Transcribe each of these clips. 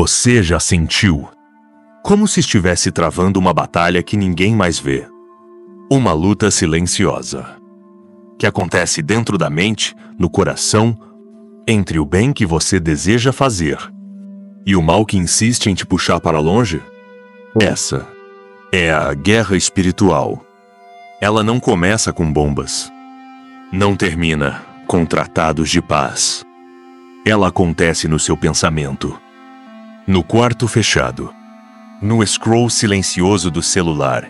Você já sentiu? Como se estivesse travando uma batalha que ninguém mais vê. Uma luta silenciosa. Que acontece dentro da mente, no coração, entre o bem que você deseja fazer e o mal que insiste em te puxar para longe? Essa é a guerra espiritual. Ela não começa com bombas. Não termina com tratados de paz. Ela acontece no seu pensamento. No quarto fechado. No scroll silencioso do celular.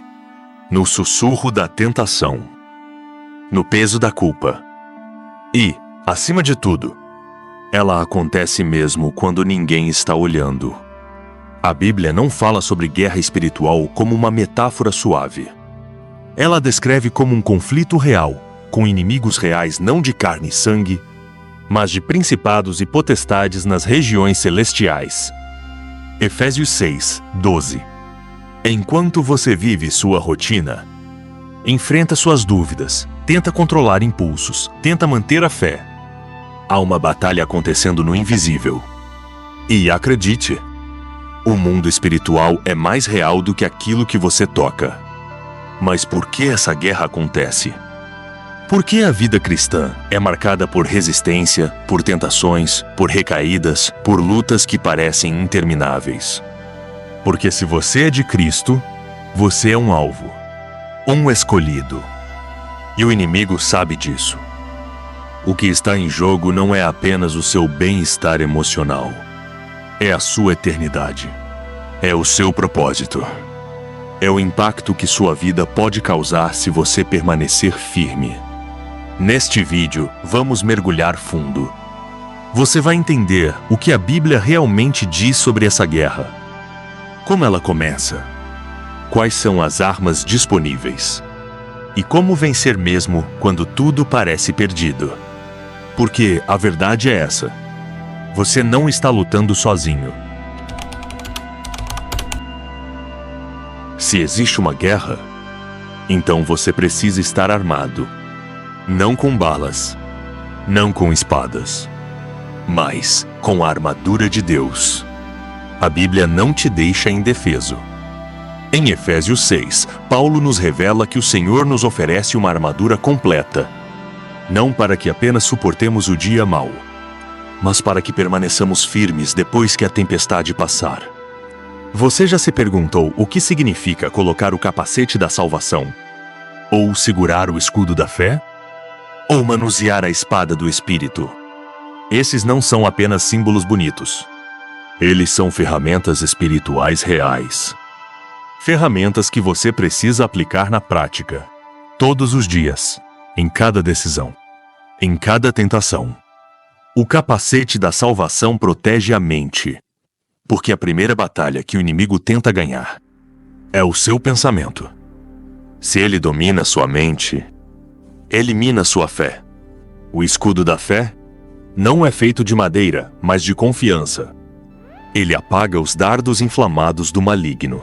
No sussurro da tentação. No peso da culpa. E, acima de tudo, ela acontece mesmo quando ninguém está olhando. A Bíblia não fala sobre guerra espiritual como uma metáfora suave. Ela descreve como um conflito real, com inimigos reais não de carne e sangue, mas de principados e potestades nas regiões celestiais. Efésios 6, 12. Enquanto você vive sua rotina, enfrenta suas dúvidas, tenta controlar impulsos, tenta manter a fé. Há uma batalha acontecendo no invisível. E acredite, o mundo espiritual é mais real do que aquilo que você toca. Mas por que essa guerra acontece? Por que a vida cristã é marcada por resistência, por tentações, por recaídas, por lutas que parecem intermináveis? Porque se você é de Cristo, você é um alvo, um escolhido. E o inimigo sabe disso. O que está em jogo não é apenas o seu bem-estar emocional. É a sua eternidade. É o seu propósito. É o impacto que sua vida pode causar se você permanecer firme. Neste vídeo, vamos mergulhar fundo. Você vai entender o que a Bíblia realmente diz sobre essa guerra. Como ela começa? Quais são as armas disponíveis? E como vencer mesmo quando tudo parece perdido? Porque a verdade é essa. Você não está lutando sozinho. Se existe uma guerra, então você precisa estar armado. Não com balas, não com espadas, mas com a armadura de Deus. A Bíblia não te deixa indefeso. Em Efésios 6, Paulo nos revela que o Senhor nos oferece uma armadura completa, não para que apenas suportemos o dia mau, mas para que permaneçamos firmes depois que a tempestade passar. Você já se perguntou o que significa colocar o capacete da salvação? Ou segurar o escudo da fé? Ou manusear a espada do Espírito? Esses não são apenas símbolos bonitos. Eles são ferramentas espirituais reais. Ferramentas que você precisa aplicar na prática, todos os dias, em cada decisão, em cada tentação. O capacete da salvação protege a mente, porque a primeira batalha que o inimigo tenta ganhar é o seu pensamento. Se ele domina sua mente, elimina sua fé. O escudo da fé não é feito de madeira, mas de confiança. Ele apaga os dardos inflamados do maligno.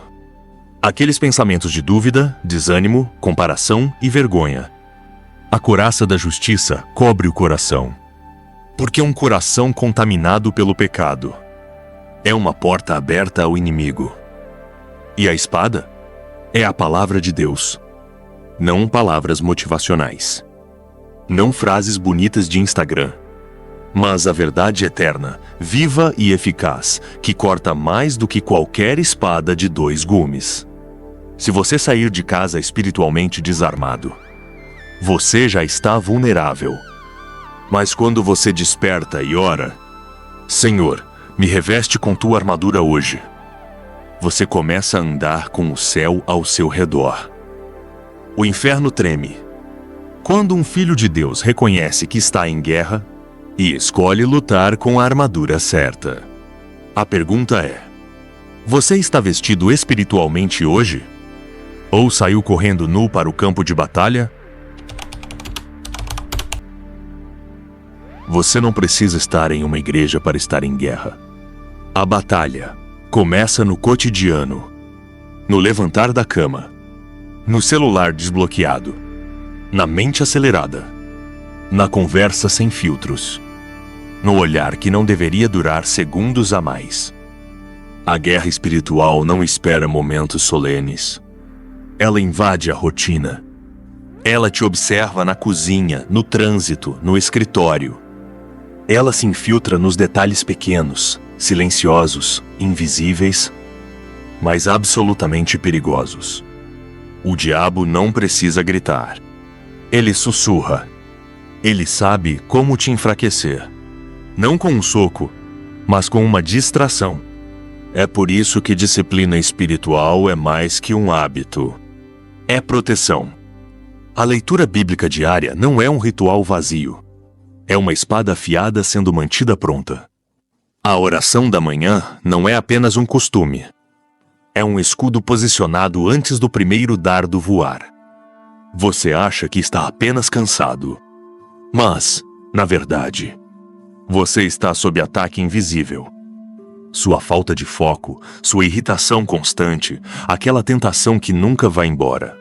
Aqueles pensamentos de dúvida, desânimo, comparação e vergonha. A couraça da justiça cobre o coração. Porque um coração contaminado pelo pecado é uma porta aberta ao inimigo. E a espada é a palavra de Deus. Não palavras motivacionais. Não frases bonitas de Instagram. Mas a verdade eterna, viva e eficaz, que corta mais do que qualquer espada de 2 gumes. Se você sair de casa espiritualmente desarmado, você já está vulnerável. Mas quando você desperta e ora, Senhor, me reveste com tua armadura hoje, você começa a andar com o céu ao seu redor. O inferno treme. Quando um filho de Deus reconhece que está em guerra e escolhe lutar com a armadura certa. A pergunta é: você está vestido espiritualmente hoje? Ou saiu correndo nu para o campo de batalha? Você não precisa estar em uma igreja para estar em guerra. A batalha começa no cotidiano, no levantar da cama, no celular desbloqueado, na mente acelerada, na conversa sem filtros, no olhar que não deveria durar segundos a mais. A guerra espiritual não espera momentos solenes. Ela invade a rotina. Ela te observa na cozinha, no trânsito, no escritório. Ela se infiltra nos detalhes pequenos, silenciosos, invisíveis, mas absolutamente perigosos. O diabo não precisa gritar. Ele sussurra. Ele sabe como te enfraquecer. Não com um soco, mas com uma distração. É por isso que disciplina espiritual é mais que um hábito. É proteção. A leitura bíblica diária não é um ritual vazio. É uma espada afiada sendo mantida pronta. A oração da manhã não é apenas um costume. É um escudo posicionado antes do primeiro dardo voar. Você acha que está apenas cansado. Mas, na verdade, você está sob ataque invisível. Sua falta de foco, sua irritação constante, aquela tentação que nunca vai embora.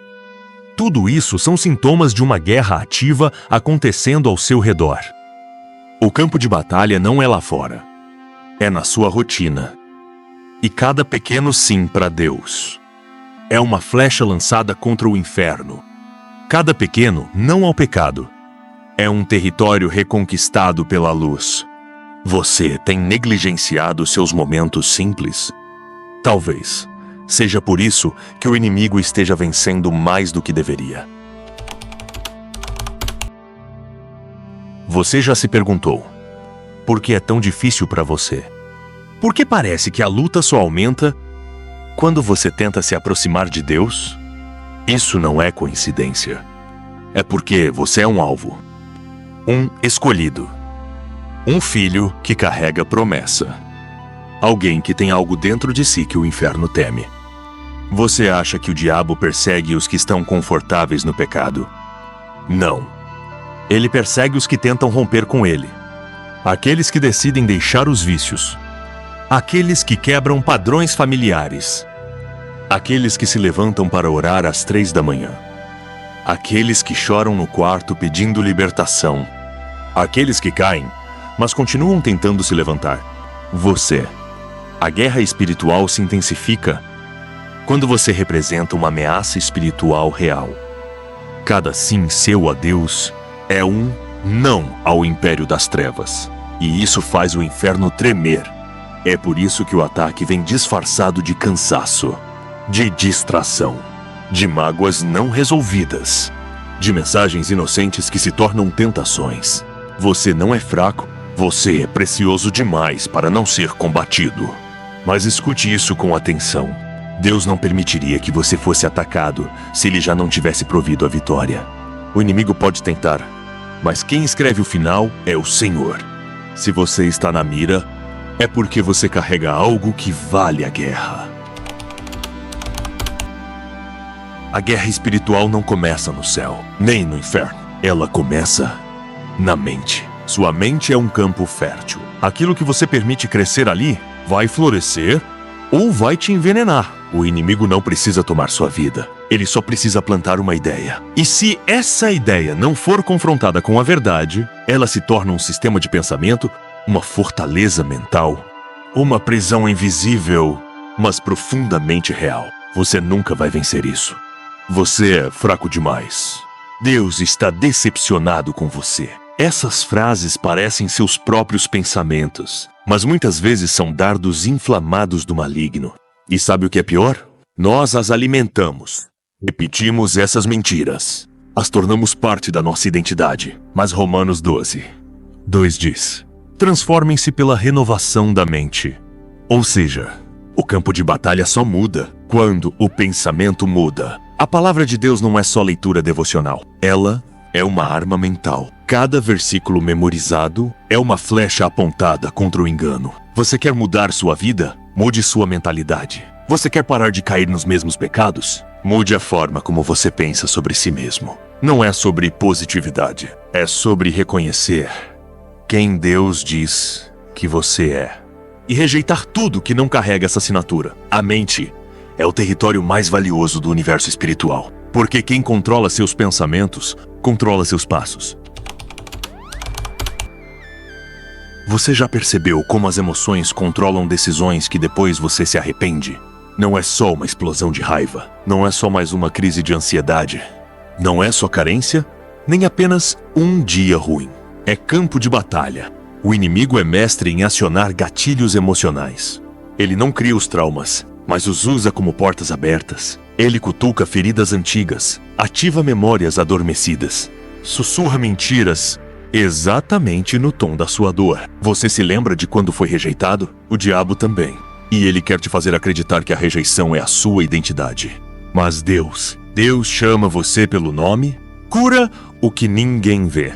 Tudo isso são sintomas de uma guerra ativa acontecendo ao seu redor. O campo de batalha não é lá fora. É na sua rotina. E cada pequeno sim para Deus é uma flecha lançada contra o inferno. Cada pequeno não ao pecado. É um território reconquistado pela luz. Você tem negligenciado seus momentos simples? Talvez seja por isso que o inimigo esteja vencendo mais do que deveria. Você já se perguntou: por que é tão difícil para você? Por que parece que a luta só aumenta quando você tenta se aproximar de Deus? Isso não é coincidência. É porque você é um alvo. Um escolhido. Um filho que carrega promessa. Alguém que tem algo dentro de si que o inferno teme. Você acha que o diabo persegue os que estão confortáveis no pecado? Não. Ele persegue os que tentam romper com ele. Aqueles que decidem deixar os vícios. Aqueles que quebram padrões familiares. Aqueles que se levantam para orar às 3 da manhã. Aqueles que choram no quarto pedindo libertação. Aqueles que caem, mas continuam tentando se levantar. Você. A guerra espiritual se intensifica quando você representa uma ameaça espiritual real. Cada sim seu a Deus é um não ao império das trevas. E isso faz o inferno tremer. É por isso que o ataque vem disfarçado de cansaço, de distração, de mágoas não resolvidas, de mensagens inocentes que se tornam tentações. Você não é fraco, você é precioso demais para não ser combatido. Mas escute isso com atenção. Deus não permitiria que você fosse atacado se ele já não tivesse provido a vitória. O inimigo pode tentar, mas quem escreve o final é o Senhor. Se você está na mira, é porque você carrega algo que vale a guerra. A guerra espiritual não começa no céu, nem no inferno. Ela começa na mente. Sua mente é um campo fértil. Aquilo que você permite crescer ali vai florescer ou vai te envenenar. O inimigo não precisa tomar sua vida. Ele só precisa plantar uma ideia. E se essa ideia não for confrontada com a verdade, ela se torna um sistema de pensamento, uma fortaleza mental, uma prisão invisível, mas profundamente real. Você nunca vai vencer isso. Você é fraco demais. Deus está decepcionado com você. Essas frases parecem seus próprios pensamentos, mas muitas vezes são dardos inflamados do maligno. E sabe o que é pior? Nós as alimentamos. Repetimos essas mentiras. As tornamos parte da nossa identidade. Mas Romanos 12:2 diz: transformem-se pela renovação da mente. Ou seja, o campo de batalha só muda quando o pensamento muda. A palavra de Deus não é só leitura devocional. Ela é uma arma mental. Cada versículo memorizado é uma flecha apontada contra o engano. Você quer mudar sua vida? Mude sua mentalidade. Você quer parar de cair nos mesmos pecados? Mude a forma como você pensa sobre si mesmo. Não é sobre positividade. É sobre reconhecer quem Deus diz que você é. E rejeitar tudo que não carrega essa assinatura. A mente é o território mais valioso do universo espiritual. Porque quem controla seus pensamentos, controla seus passos. Você já percebeu como as emoções controlam decisões que depois você se arrepende? Não é só uma explosão de raiva. Não é só mais uma crise de ansiedade. Não é só carência, nem apenas um dia ruim. É campo de batalha. O inimigo é mestre em acionar gatilhos emocionais. Ele não cria os traumas, mas os usa como portas abertas. Ele cutuca feridas antigas, ativa memórias adormecidas, sussurra mentiras exatamente no tom da sua dor. Você se lembra de quando foi rejeitado? O diabo também. E ele quer te fazer acreditar que a rejeição é a sua identidade. Mas Deus chama você pelo nome, cura o que ninguém vê.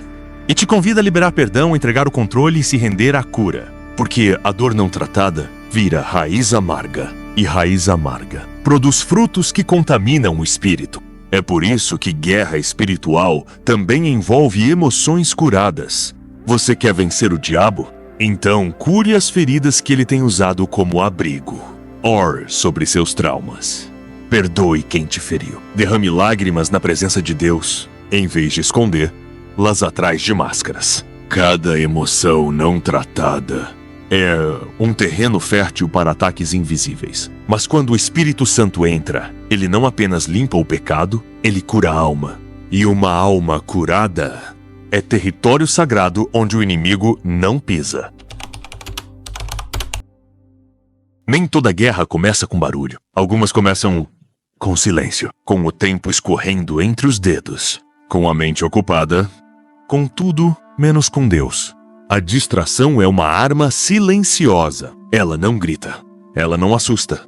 E te convida a liberar perdão, entregar o controle e se render à cura. Porque a dor não tratada vira raiz amarga. E raiz amarga produz frutos que contaminam o espírito. É por isso que guerra espiritual também envolve emoções curadas. Você quer vencer o diabo? Então cure as feridas que ele tem usado como abrigo. Ore sobre seus traumas. Perdoe quem te feriu. Derrame lágrimas na presença de Deus, em vez de esconder-las atrás de máscaras. Cada emoção não tratada é um terreno fértil para ataques invisíveis. Mas quando o Espírito Santo entra, ele não apenas limpa o pecado, ele cura a alma. E uma alma curada é território sagrado onde o inimigo não pisa. Nem toda guerra começa com barulho. Algumas começam com silêncio, com o tempo escorrendo entre os dedos, com a mente ocupada, com tudo menos com Deus. A distração é uma arma silenciosa. Ela não grita, ela não assusta.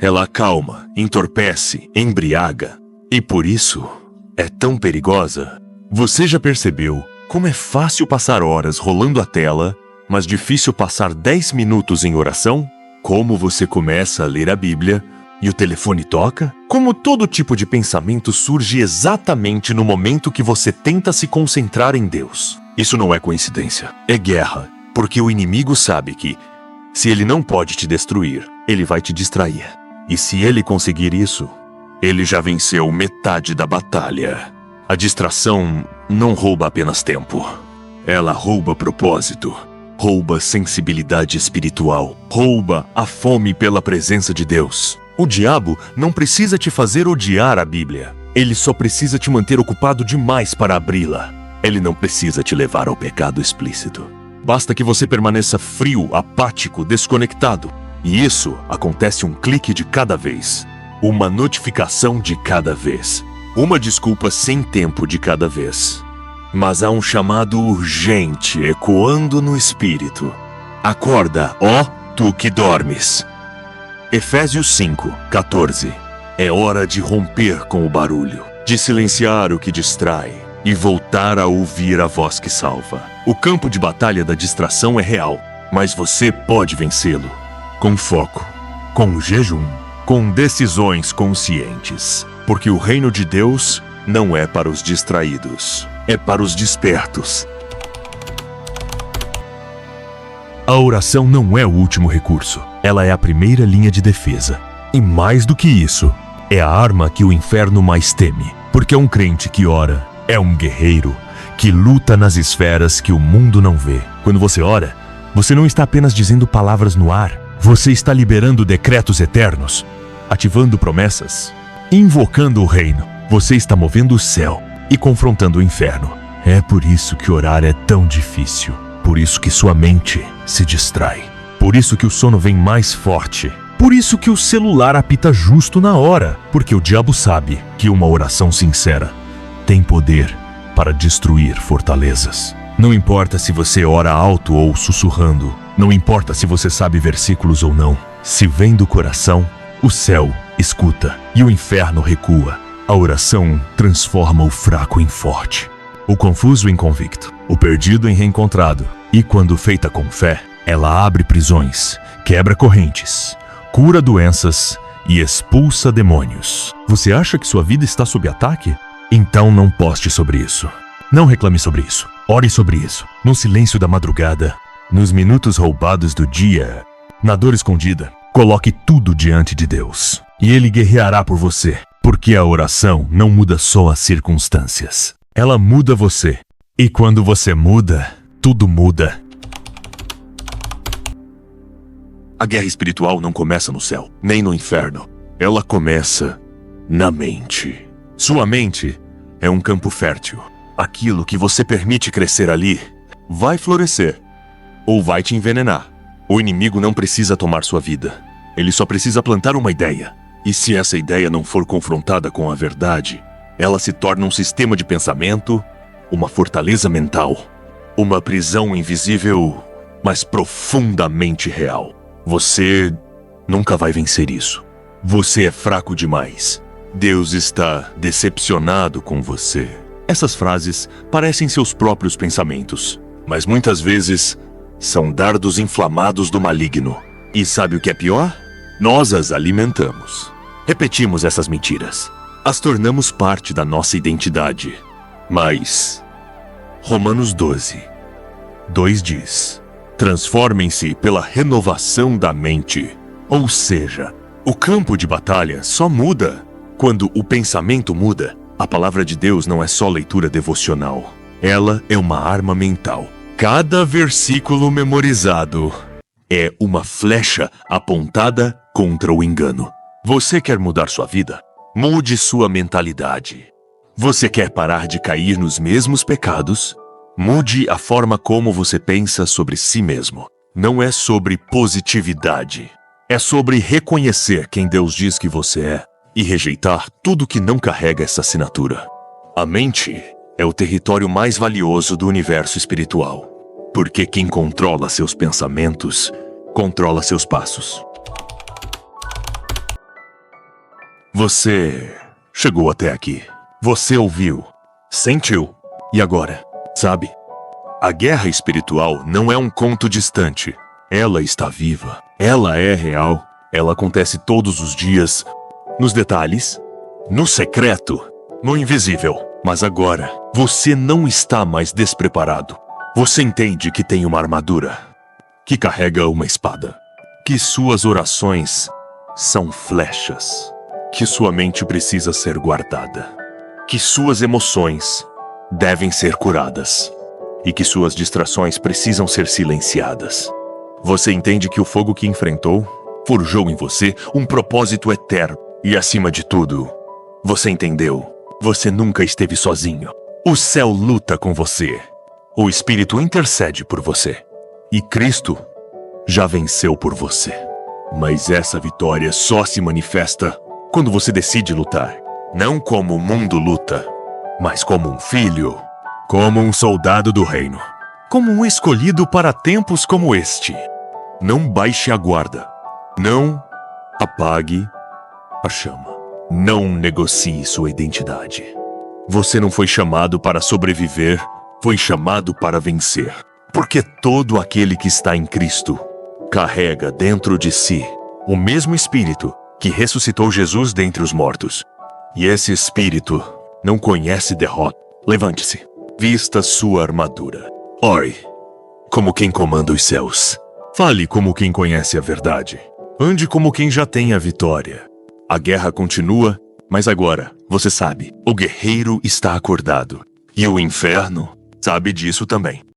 Ela acalma, entorpece, embriaga. E por isso é tão perigosa. Você já percebeu como é fácil passar horas rolando a tela, mas difícil passar 10 minutos em oração? Como você começa a ler a Bíblia e o telefone toca? Como todo tipo de pensamento surge exatamente no momento que você tenta se concentrar em Deus. Isso não é coincidência, é guerra, porque o inimigo sabe que, se ele não pode te destruir, ele vai te distrair. E se ele conseguir isso, ele já venceu metade da batalha. A distração não rouba apenas tempo, ela rouba propósito, rouba sensibilidade espiritual, rouba a fome pela presença de Deus. O diabo não precisa te fazer odiar a Bíblia, ele só precisa te manter ocupado demais para abri-la. Ele não precisa te levar ao pecado explícito. Basta que você permaneça frio, apático, desconectado. E isso acontece um clique de cada vez. Uma notificação de cada vez. Uma desculpa sem tempo de cada vez. Mas há um chamado urgente ecoando no espírito. Acorda, ó, tu que dormes. Efésios 5:14. É hora de romper com o barulho, de silenciar o que distrai e voltar a ouvir a voz que salva. O campo de batalha da distração é real, mas você pode vencê-lo. Com foco, com jejum, com decisões conscientes. Porque o reino de Deus não é para os distraídos, é para os despertos. A oração não é o último recurso, ela é a primeira linha de defesa. E mais do que isso, é a arma que o inferno mais teme. Porque um crente que ora é um guerreiro que luta nas esferas que o mundo não vê. Quando você ora, você não está apenas dizendo palavras no ar. Você está liberando decretos eternos, ativando promessas, invocando o reino. Você está movendo o céu e confrontando o inferno. É por isso que orar é tão difícil. Por isso que sua mente se distrai. Por isso que o sono vem mais forte. Por isso que o celular apita justo na hora. Porque o diabo sabe que uma oração sincera tem poder para destruir fortalezas. Não importa se você ora alto ou sussurrando. Não importa se você sabe versículos ou não. Se vem do coração, o céu escuta e o inferno recua. A oração transforma o fraco em forte, o confuso em convicto, o perdido em reencontrado. E quando feita com fé, ela abre prisões, quebra correntes, cura doenças e expulsa demônios. Você acha que sua vida está sob ataque? Então não poste sobre isso. Não reclame sobre isso. Ore sobre isso. No silêncio da madrugada, nos minutos roubados do dia, na dor escondida, coloque tudo diante de Deus. E Ele guerreará por você. Porque a oração não muda só as circunstâncias. Ela muda você. E quando você muda, tudo muda. A guerra espiritual não começa no céu, nem no inferno. Ela começa na mente. Sua mente é um campo fértil. Aquilo que você permite crescer ali vai florescer ou vai te envenenar. O inimigo não precisa tomar sua vida. Ele só precisa plantar uma ideia. E se essa ideia não for confrontada com a verdade, ela se torna um sistema de pensamento, uma fortaleza mental, uma prisão invisível, mas profundamente real. Você nunca vai vencer isso. Você é fraco demais. Deus está decepcionado com você. Essas frases parecem seus próprios pensamentos, mas muitas vezes são dardos inflamados do maligno. E sabe o que é pior? Nós as alimentamos. Repetimos essas mentiras. As tornamos parte da nossa identidade. Mas Romanos 12:2 diz: transformem-se pela renovação da mente. Ou seja, o campo de batalha só muda quando o pensamento muda. A palavra de Deus não é só leitura devocional. Ela é uma arma mental. Cada versículo memorizado é uma flecha apontada contra o engano. Você quer mudar sua vida? Mude sua mentalidade. Você quer parar de cair nos mesmos pecados? Mude a forma como você pensa sobre si mesmo. Não é sobre positividade. É sobre reconhecer quem Deus diz que você é e rejeitar tudo que não carrega essa assinatura. A mente é o território mais valioso do universo espiritual, porque quem controla seus pensamentos, controla seus passos. Você chegou até aqui. Você ouviu, sentiu. E agora, sabe? A guerra espiritual não é um conto distante. Ela está viva. Ela é real. Ela acontece todos os dias, nos detalhes, no secreto, no invisível. Mas agora, você não está mais despreparado. Você entende que tem uma armadura, que carrega uma espada, que suas orações são flechas, que sua mente precisa ser guardada, que suas emoções devem ser curadas e que suas distrações precisam ser silenciadas. Você entende que o fogo que enfrentou forjou em você um propósito eterno e, acima de tudo, você entendeu, você nunca esteve sozinho. O céu luta com você. O Espírito intercede por você. E Cristo já venceu por você. Mas essa vitória só se manifesta quando você decide lutar. Não como o mundo luta, mas como um filho, como um soldado do reino, como um escolhido para tempos como este. Não baixe a guarda. Não apague a chama. Não negocie sua identidade. Você não foi chamado para sobreviver, foi chamado para vencer. Porque todo aquele que está em Cristo carrega dentro de si o mesmo Espírito que ressuscitou Jesus dentre os mortos. E esse Espírito não conhece derrota. Levante-se, vista sua armadura. Ore como quem comanda os céus. Fale como quem conhece a verdade. Ande como quem já tem a vitória. A guerra continua, mas agora, você sabe, o guerreiro está acordado. E o inferno sabe disso também.